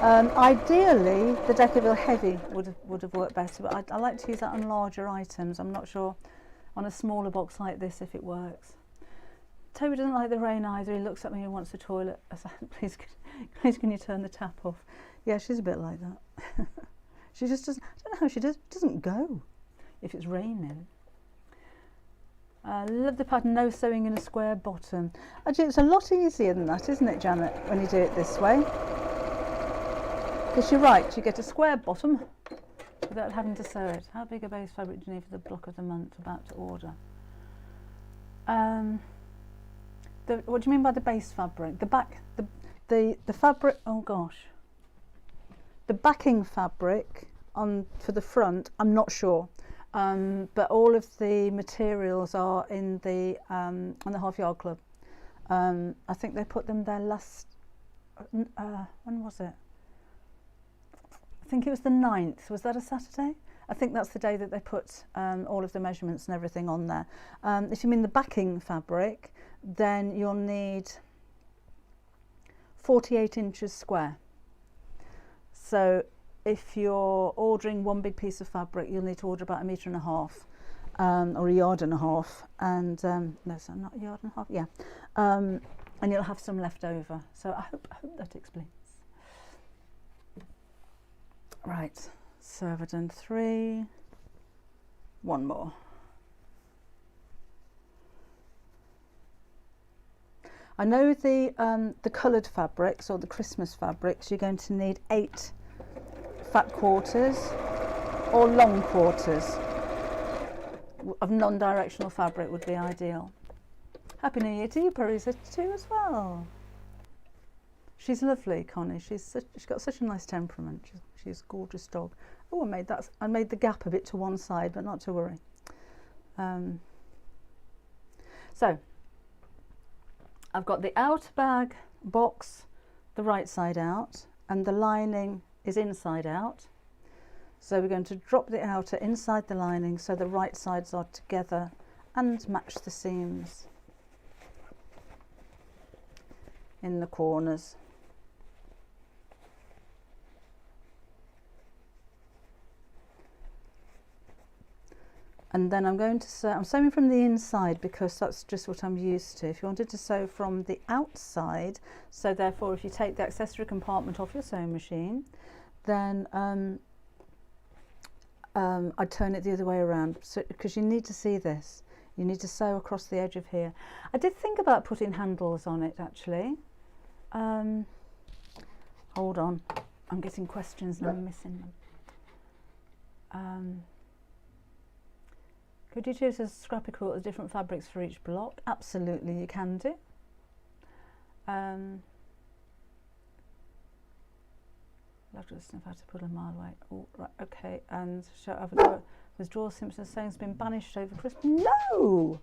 Ideally, the Decaville Heavy would have worked better, but I like to use that on larger items. I'm not sure on a smaller box like this if it works. Toby doesn't like the rain either. He looks at me and wants the toilet. I said, please can you turn the tap off? Yeah, she's a bit like that. She just doesn't, I don't know how she does, it doesn't go if it's raining. I love the pattern, no sewing in a square bottom. Actually, it's a lot easier than that, isn't it, Janet, when you do it this way? Because you're right, you get a square bottom without having to sew it. How big a base fabric do you need for the block of the month about to order? What do you mean by the base fabric? The fabric, oh gosh. The backing fabric for the front, I'm not sure. But all of the materials are in the on the Half Yard Club. I think they put them there last, when was it? I think it was the 9th. Was that a Saturday? I think that's the day that they put all of the measurements and everything on there. If you mean the backing fabric, then you'll need 48 inches square. So if you're ordering one big piece of fabric, you'll need to order about 1.5 meters, or 1.5 yards. No, so not 1.5 yards, yeah. And you'll have some left over. So I hope that explains. Right, so I've done 3, one more. I know the coloured fabrics or the Christmas fabrics, you're going to need 8 fat quarters or long quarters of non-directional fabric would be ideal. Happy New Year to you, Parisa, too, as well. She's lovely, Connie. She's got such a nice temperament. She's a gorgeous dog. Oh, I made the gap a bit to one side, but not to worry. So I've got the outer bag box the right side out, and the lining is inside out. So we're going to drop the outer inside the lining so the right sides are together and match the seams in the corners. And then I'm going to sew, I'm sewing from the inside because that's just what I'm used to. If you wanted to sew from the outside, so therefore if you take the accessory compartment off your sewing machine, then I'd turn it the other way around, so, because you need to see this. You need to sew across the edge of here. I did think about putting handles on it actually. Hold on, I'm getting questions and I'm missing them. Could you choose a scrappy quilt with different fabrics for each block? Absolutely, you can do. Love to listen if I had to put a mile away. Oh, right, okay. And shall I have a go? Was George Simpson saying it's been banished over Christmas? No!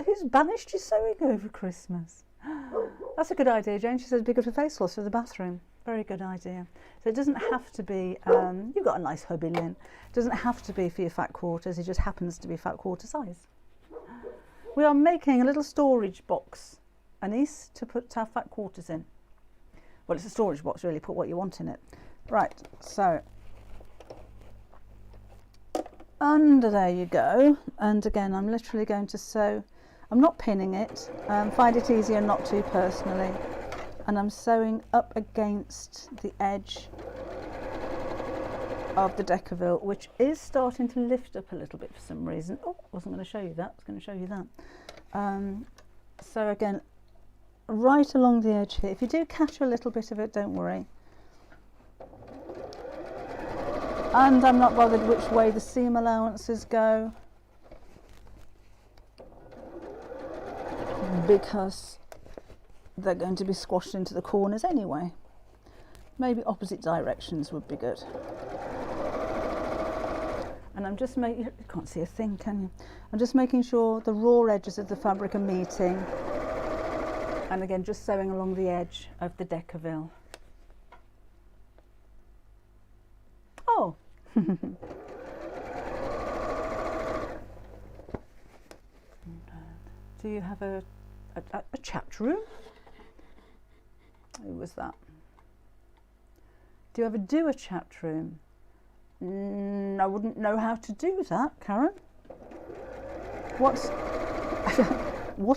Who's banished your sewing over Christmas? That's a good idea, Jane. She says be good for face wash for the bathroom. Very good idea. So it doesn't have to be, you've got a nice hubby, Lynn. It doesn't have to be for your fat quarters, it just happens to be fat quarter size. We are making a little storage box, Anise, to put our fat quarters in. Well, it's a storage box, really, put what you want in it. Right, so under there you go. And again, I'm literally going to sew. I'm not pinning it, find it easier not to personally. And I'm sewing up against the edge of the Decaville, which is starting to lift up a little bit for some reason. Oh, I wasn't going to show you that, I was going to show you that. So again, right along the edge here. If you do catch a little bit of it, don't worry. And I'm not bothered which way the seam allowances go, because they're going to be squashed into the corners anyway. Maybe opposite directions would be good. And I'm just making, you can't see a thing, can you? I'm just making sure the raw edges of the fabric are meeting. And again, just sewing along the edge of the Decaville. Oh! Do you have a chat room? Who was that? Do you ever do a chat room? I wouldn't know how to do that, Karen. What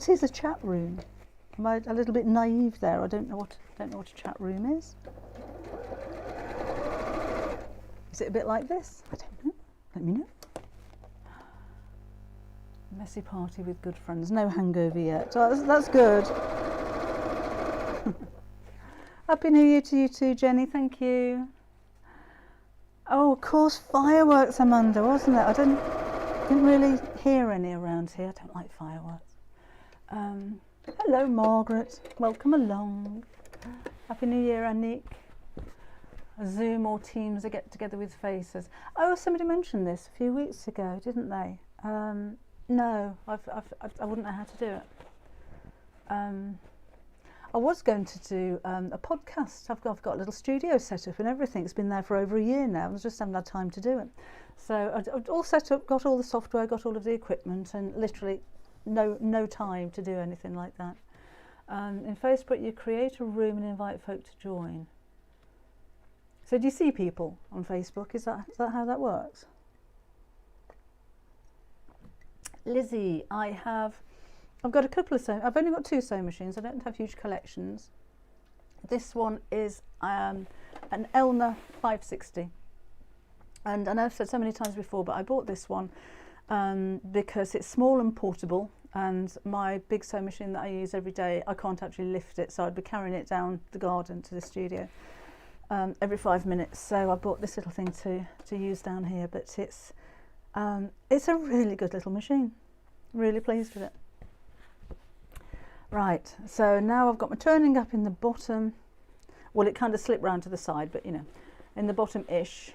is a chat room? Am I a little bit naive there? I don't know what a chat room is. Is it a bit like this? I don't know. Let me know. Messy party with good friends. No hangover yet. Oh, that's good. Happy New Year to you too, Jenny. Thank you. Oh, of course, fireworks, Amanda, wasn't it? I didn't really hear any around here. I don't like fireworks. Hello, Margaret. Welcome along. Happy New Year, Anik. Zoom or Teams a get together with faces. Oh, somebody mentioned this a few weeks ago, didn't they? No, I wouldn't know how to do it. I was going to do a podcast. I've got a little studio set up and everything. It's been there for over a year now. I just haven't had time to do it. So I'd all set up, got all the software, got all of the equipment, and literally no time to do anything like that. In Facebook, you create a room and invite folk to join. So do you see people on Facebook? Is that how that works? Lizzie, I've got a couple of I've only got 2 sewing machines. I don't have huge collections. This one is an Elna 560. And I know I've said so many times before, but I bought this one because it's small and portable, and my big sewing machine that I use every day, I can't actually lift it, so I'd be carrying it down the garden to the studio every 5 minutes. So I bought this little thing to use down here, but it's a really good little machine. Really pleased with it. Right, so now I've got my turning up in the bottom. Well, it kind of slipped round to the side, but you know, in the bottom-ish,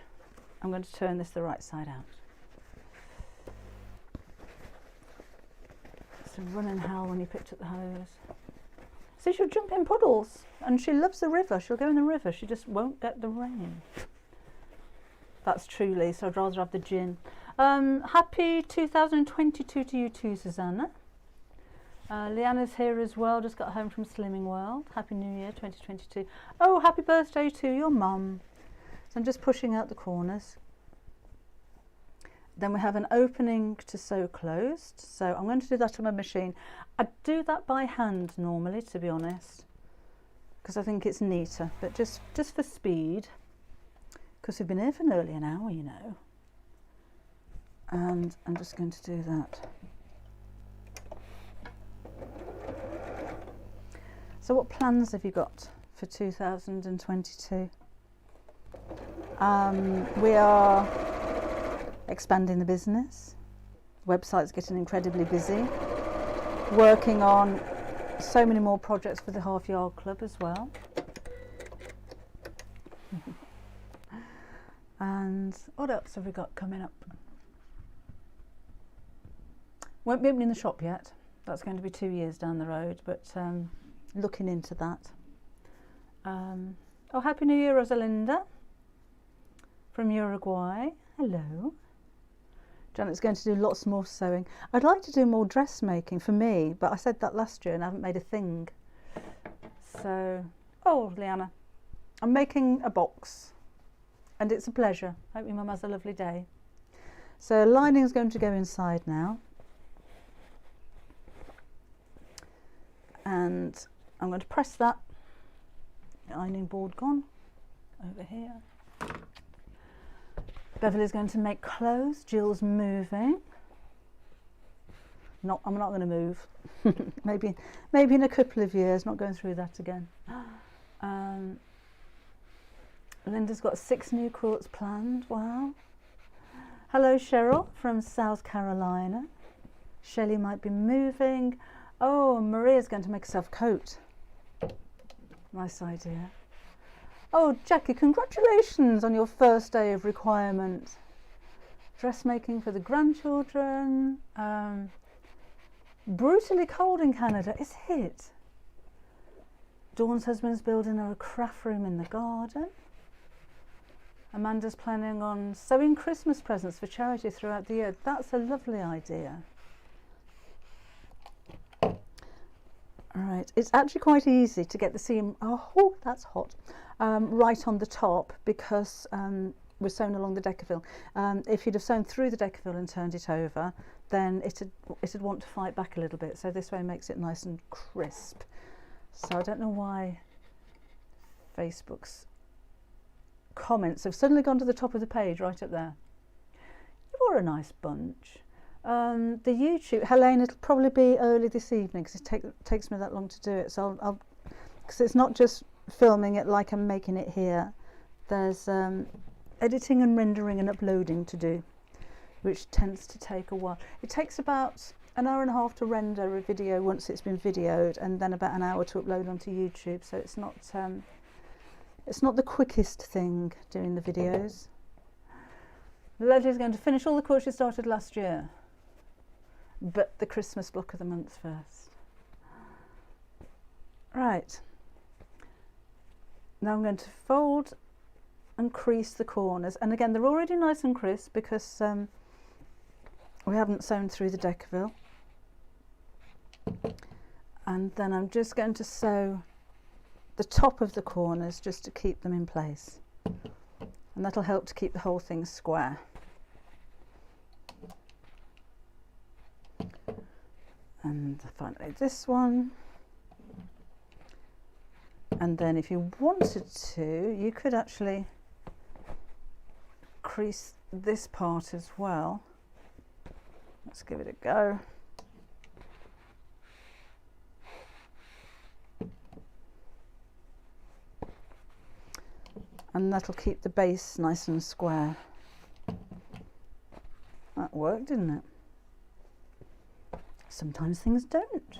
I'm going to turn this the right side out. It's a running hell when you picked up the hose. See, she'll jump in puddles, and she loves the river. She'll go in the river. She just won't get the rain. That's true, Lee, so I'd rather have the gin. Happy 2022 to you too, Susanna. Leanna's here as well, just got home from Slimming World. Happy New Year 2022. Oh, happy birthday to your mum. So I'm just pushing out the corners. Then we have an opening to sew closed. So I'm going to do that on my machine. I do that by hand normally, to be honest, because I think it's neater, but just for speed, because we've been here for nearly an hour, you know. And I'm just going to do that. So what plans have you got for 2022? We are expanding the business. Website's getting incredibly busy. Working on so many more projects for the Half Yard Club as well. And what else have we got coming up? Won't be opening the shop yet. That's going to be 2 years down the road, but looking into that. Oh, Happy New Year, Rosalinda from Uruguay. Hello. Janet's going to do lots more sewing. I'd like to do more dressmaking for me, but I said that last year and I haven't made a thing. So, oh, Leanna, I'm making a box and it's a pleasure. Hope your mum has a lovely day. So lining is going to go inside now. And I'm going to press that. The ironing board gone over here. Beverly's going to make clothes. Jill's moving. I'm not going to move. maybe in a couple of years. Not going through that again. Linda's got 6 new quilts planned. Wow. Hello, Cheryl from South Carolina. Shelley might be moving. Oh, Maria's going to make herself a coat. Nice idea. Oh, Jackie, congratulations on your first day of requirement. Dressmaking for the grandchildren. Brutally cold in Canada, is it? Dawn's husband's building her a craft room in the garden. Amanda's planning on sewing Christmas presents for charity throughout the year. That's a lovely idea. All right, it's actually quite easy to get the seam, oh, that's hot, right on the top because we're sewn along the Deckerville. If you'd have sewn through the Deckerville and turned it over, then it'd want to fight back a little bit. So this way makes it nice and crisp. So I don't know why Facebook's comments have suddenly gone to the top of the page right up there. You're a nice bunch. The YouTube, Helene, it'll probably be early this evening because it takes me that long to do it. So I'll because it's not just filming it like I'm making it here. There's editing and rendering and uploading to do, which tends to take a while. It takes about an hour and a half to render a video once it's been videoed, and then about an hour to upload onto YouTube. So it's not the quickest thing doing the videos. Leslie's going to finish all the quilts she started last year, but the Christmas block of the month first. Right, now I'm going to fold and crease the corners, and again they're already nice and crisp because we haven't sewn through the Deckerville. And then I'm just going to sew the top of the corners just to keep them in place, and that'll help to keep the whole thing square. And finally this one, and then if you wanted to, you could actually crease this part as well. Let's give it a go. And that'll keep the base nice and square. That worked, didn't it? Sometimes things don't.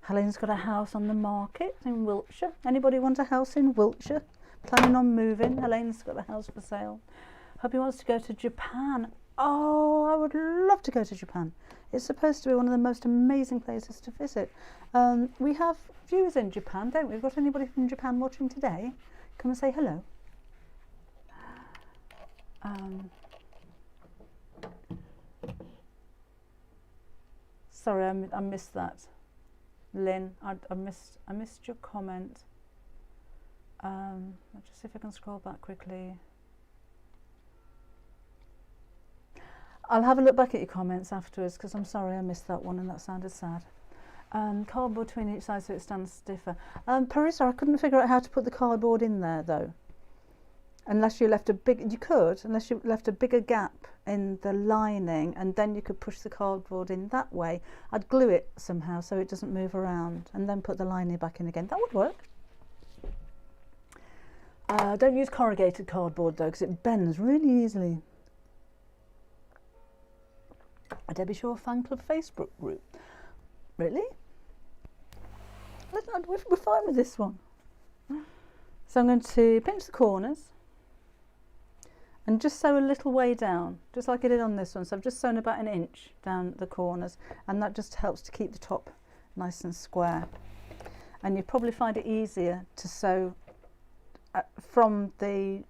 Helene's got a house on the market in Wiltshire. Anybody want a house in Wiltshire? Planning on moving? Helene's got a house for sale. Hubby wants to go to Japan. Oh, I would love to go to Japan. It's supposed to be one of the most amazing places to visit. We have viewers in Japan, don't we? We've got anybody from Japan watching today? Come and say hello. Sorry, I missed that, Lynn. I missed your comment. I'll just see if I can scroll back quickly. I'll have a look back at your comments afterwards because I'm sorry I missed that one and that sounded sad. Cardboard between each side so it stands stiffer. Parisa, I couldn't figure out how to put the cardboard in there though. Unless you left unless you left a bigger gap in the lining, and then you could push the cardboard in that way. I'd glue it somehow so it doesn't move around and then put the lining back in again. That would work. Don't use corrugated cardboard though, because it bends really easily. A Debbie Shaw fan club Facebook group. Really? We're fine with this one. So I'm going to pinch the corners and just sew a little way down, just like I did on this one. So I've just sewn about 1 inch down the corners, and that just helps to keep the top nice and square. And you probably find it easier to sew from the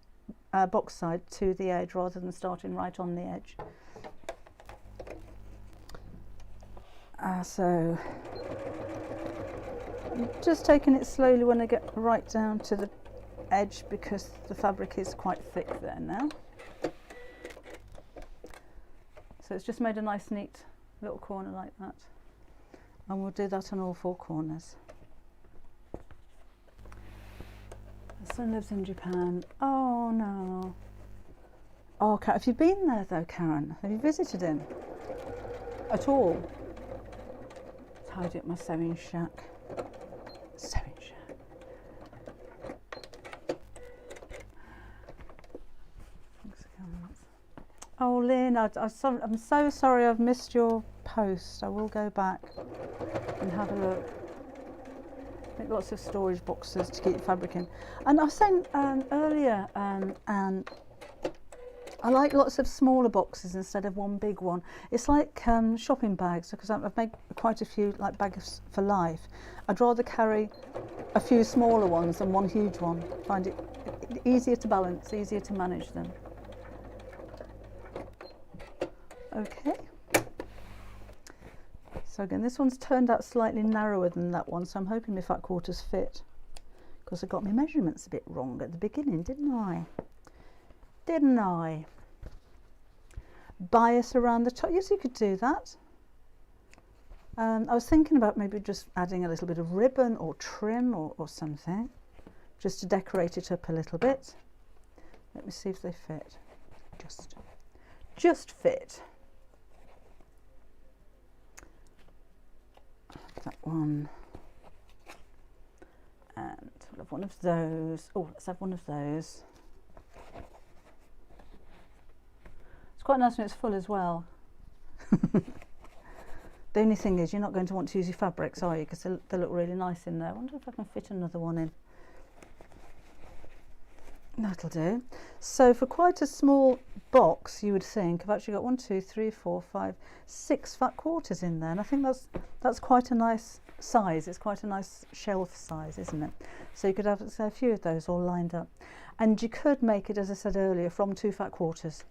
box side to the edge rather than starting right on the edge. So I'm just taking it slowly when I get right down to the edge, because the fabric is quite thick there now. So it's just made a nice neat little corner like that, and we'll do that on all 4 corners. The son lives in Japan. Oh no. Oh, have you been there though, Karen? Have you visited him at all? Tidy up my sewing shack. Sewing shack. Oh, Lynn, I'm so sorry I've missed your post. I will go back and have a look. Make lots of storage boxes to keep the fabric in. And I was saying earlier, and I like lots of smaller boxes instead of one big one. It's like shopping bags, because I've made quite a few like bags for life. I'd rather carry a few smaller ones than one huge one. Find it easier to balance, easier to manage them. Okay. So again, this one's turned out slightly narrower than that one, so I'm hoping my fat quarters fit, because I got my measurements a bit wrong at the beginning, didn't I? Didn't I? Bias around the top. Yes, you could do that. I was thinking about maybe just adding a little bit of ribbon or trim or something, just to decorate it up a little bit. Let me see if they fit. Just fit. That one. And we'll have one of those. Oh, let's have one of those. It's quite nice when it's full as well. The only thing is, you're not going to want to use your fabrics, are you? Because they look really nice in there. I wonder if I can fit another one in. That'll do. So for quite a small box, you would think, I've actually got 1, 2, 3, 4, 5, 6 fat quarters in there, and I think that's quite a nice size. It's quite a nice shelf size, isn't it? So you could have a few of those all lined up, and you could make it, as I said earlier, from 2 fat quarters,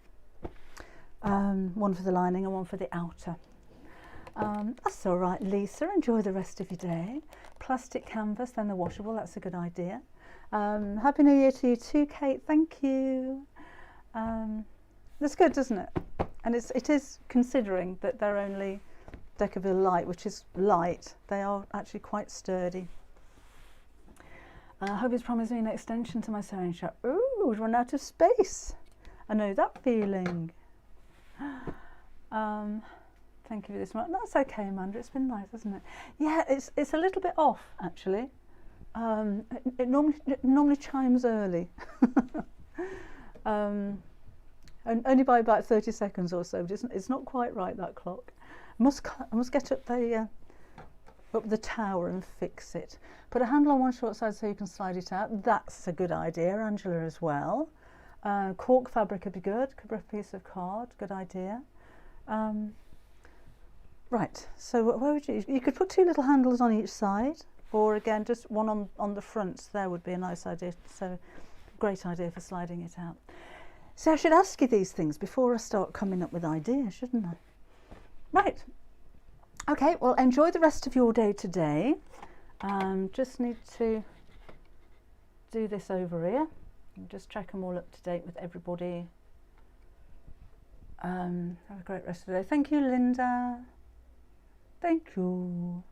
one for the lining and one for the outer. That's all right, Lisa. Enjoy the rest of your day. Plastic canvas, then the washable. That's a good idea. Happy New Year to you too, Kate. Thank you. That's good, doesn't it? And it is, considering that they're only Decaville Light, which is light. They are actually quite sturdy. I hope he's promised me an extension to my sewing shop. Ooh, we've run out of space. I know that feeling. Thank you for this one. That's okay, Amanda. It's been nice, hasn't it? Yeah, it's a little bit off actually. It normally chimes early, and only by about 30 seconds or so. It's not quite right, that clock. I must get up the tower and fix it. Put a handle on one short side so you can slide it out. That's a good idea, Angela, as well. Cork fabric would be good. Could be a piece of card. Good idea. Right. So where would you could put 2 little handles on each side. Or again, just one on the front there would be a nice idea. So, great idea for sliding it out. So I should ask you these things before I start coming up with ideas, shouldn't I? Right. Okay, well, enjoy the rest of your day today. Just need to do this over here. Just check them all up to date with everybody. Have a great rest of the day. Thank you, Linda. Thank you.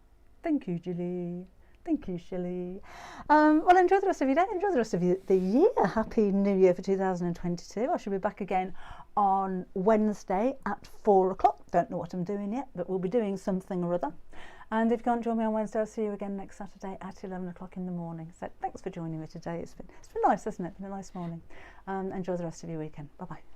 Thank you, Julie. Thank you, Shelley. Well, enjoy the rest of your day. Enjoy the rest of the year. Happy New Year for 2022. I shall be back again on Wednesday at 4 o'clock. Don't know what I'm doing yet, but we'll be doing something or other. And if you can't join me on Wednesday, I'll see you again next Saturday at 11 o'clock in the morning. So thanks for joining me today. It's been nice, hasn't it? It's been a nice morning. Enjoy the rest of your weekend. Bye bye.